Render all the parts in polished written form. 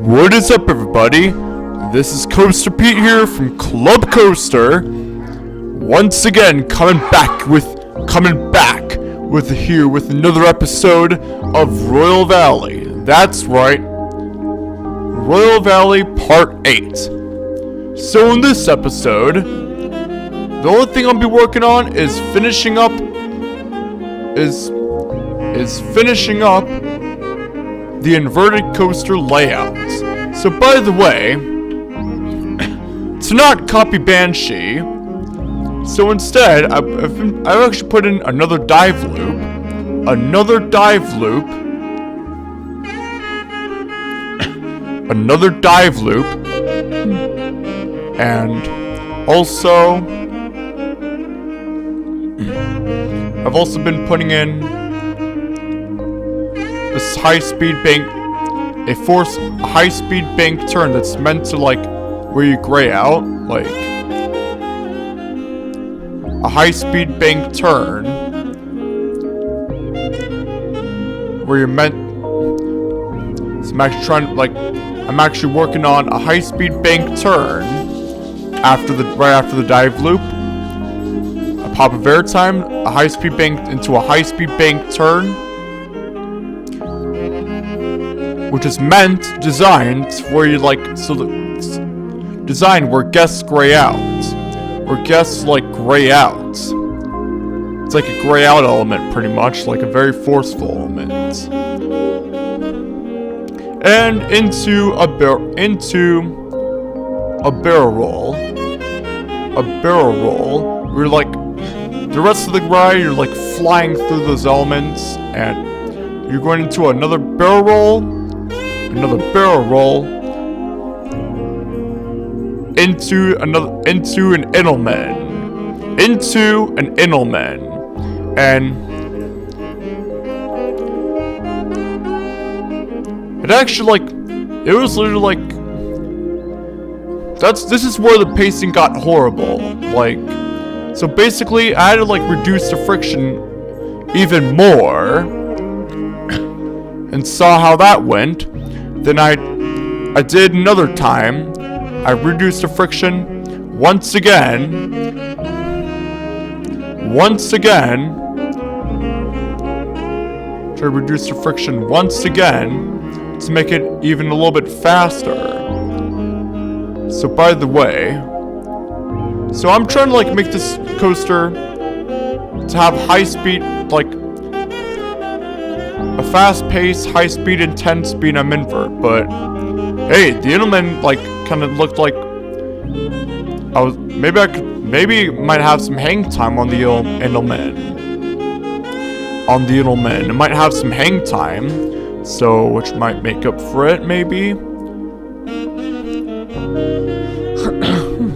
What is up, everybody? This is Coaster Pete here from Club Coaster. Once again, coming back with another episode of Royal Valley. That's right, Royal Valley Part 8. So in this episode, the only thing I'll be working on is finishing up the inverted coaster layout. So by the way, to not copy Banshee, so instead I've actually put in another dive loop, and also I've also been putting in this high-speed bank, a high-speed bank turn that's meant to, like, where you gray out, like a high-speed bank turn where you're meant. So I'm actually working on a high-speed bank turn right after the dive loop. A pop of airtime, a high-speed bank into a high-speed bank turn, which is designed where you designed where guests gray out. Where guests gray out. It's like a gray out element, pretty much, like a very forceful element. And into a barrel roll. Where the rest of the ride, you're flying through those elements, and you're going into another barrel roll, into an Enelman, and it actually it was literally this is where the pacing got horrible. So basically I had to reduce the friction even more, and saw how that went. Then I did another time. I reduced the friction once again. To reduce the friction once again to make it even a little bit faster. So by the way, so I'm trying to make this coaster to have high speed, a fast pace, high speed, and 10 speed I'm invert, but hey, the Enelman kind of looked like maybe might have some hang time on the Enelman. It might have some hang time, so which might make up for it, maybe.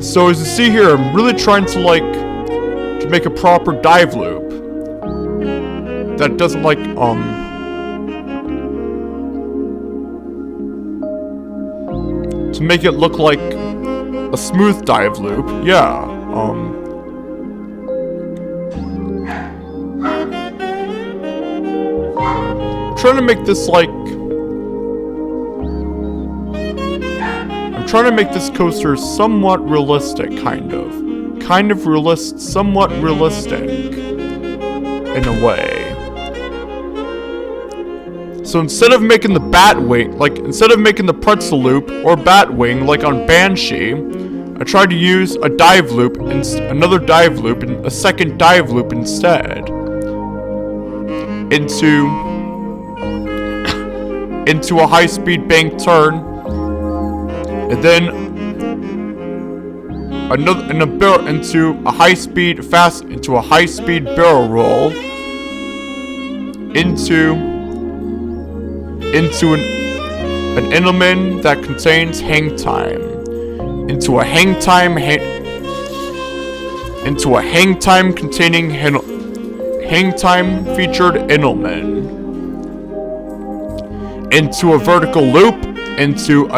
So as you see here, I'm really trying to make a proper dive loop that doesn't to make it look like a smooth dive loop. Yeah, I'm trying to make this I'm trying to make this coaster somewhat realistic, somewhat realistic in a way. So instead of making the instead of making the pretzel loop or bat wing on Banshee, I tried to use a dive loop and another dive loop and a second dive loop instead. Into a high-speed bank turn, and then into a high-speed barrel roll, into an Enelman that contains hang time, into a hang time containing hang time featured Enelman, into a vertical loop, into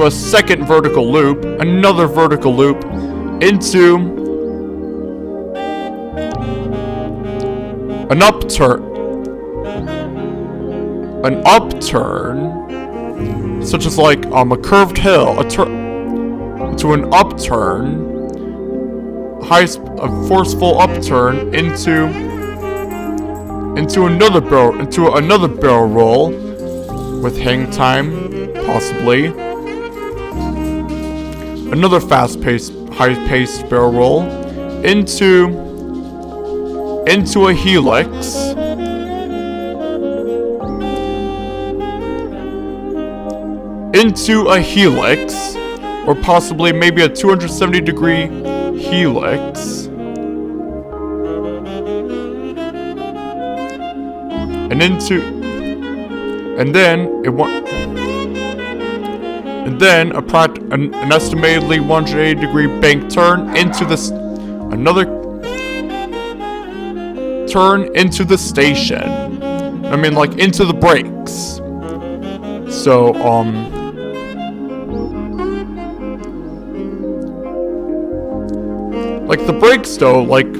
a second vertical loop, another vertical loop, into an upturn, such as like a curved hill, to an upturn, a forceful upturn into another barrel roll with hang time, possibly. Another high-paced barrel roll into a helix. Into a helix, or possibly maybe a 270-degree helix. And then an estimatedly 180-degree bank turn into this another turn into the station. I mean, like into the brakes. So like the brakes though, like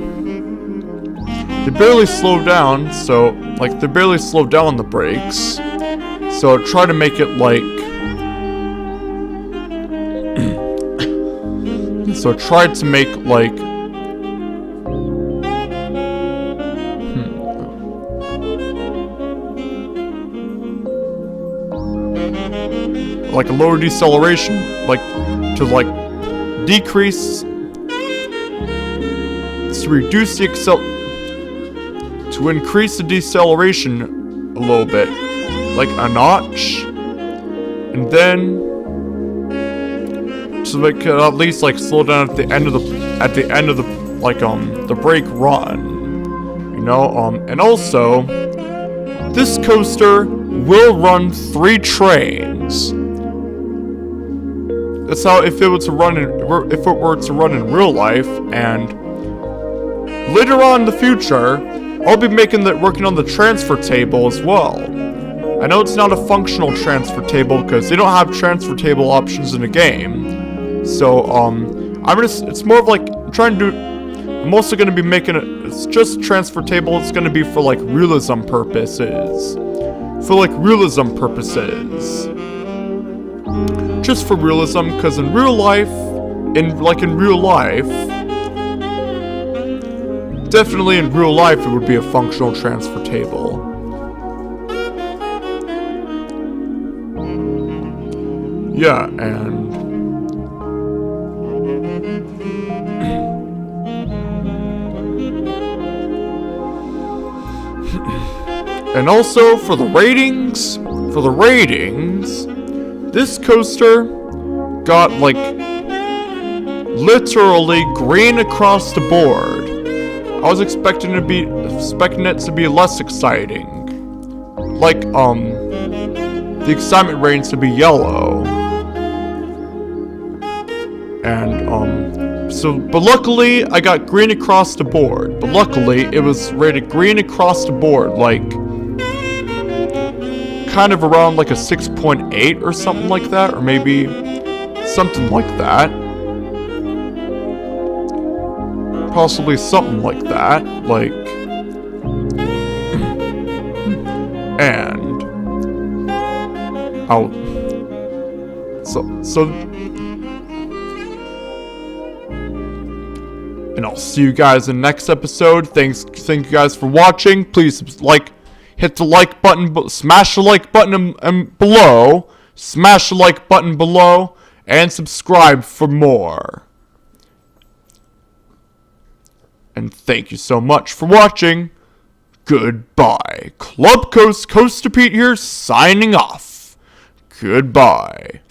they barely slow down, so like they barely slow down the brakes. So try to make it like so try to make like like a lower deceleration, like to like decrease, to reduce the to increase the deceleration a little bit, like a notch, and then so they could at least like slow down at the end of the like the brake run, you know. And also this coaster will run 3 trains. That's how if it were to run in real life. And later on in the future, I'll be working on the transfer table as well. I know it's not a functional transfer table because they don't have transfer table options in the game. So it's more of like I'm also gonna be making it's just transfer table. It's gonna be for like realism purposes. Just for realism, because in real life, definitely in real life, it would be a functional transfer table. Yeah, and and also for the ratings, this coaster got like literally green across the board. I was expecting it to be less exciting. Like the excitement ratings to be yellow. And but luckily I got green across the board. But luckily it was rated green across the board, like kind of around like a 6.8 or something like that, or maybe something like that. Possibly something like that, like and and I'll see you guys in the next episode. Thank you guys for watching. Please hit the like button, smash the like button below, smash the like button below, and subscribe for more. And thank you so much for watching. Goodbye. Club Coast, Coaster Pete here, signing off. Goodbye.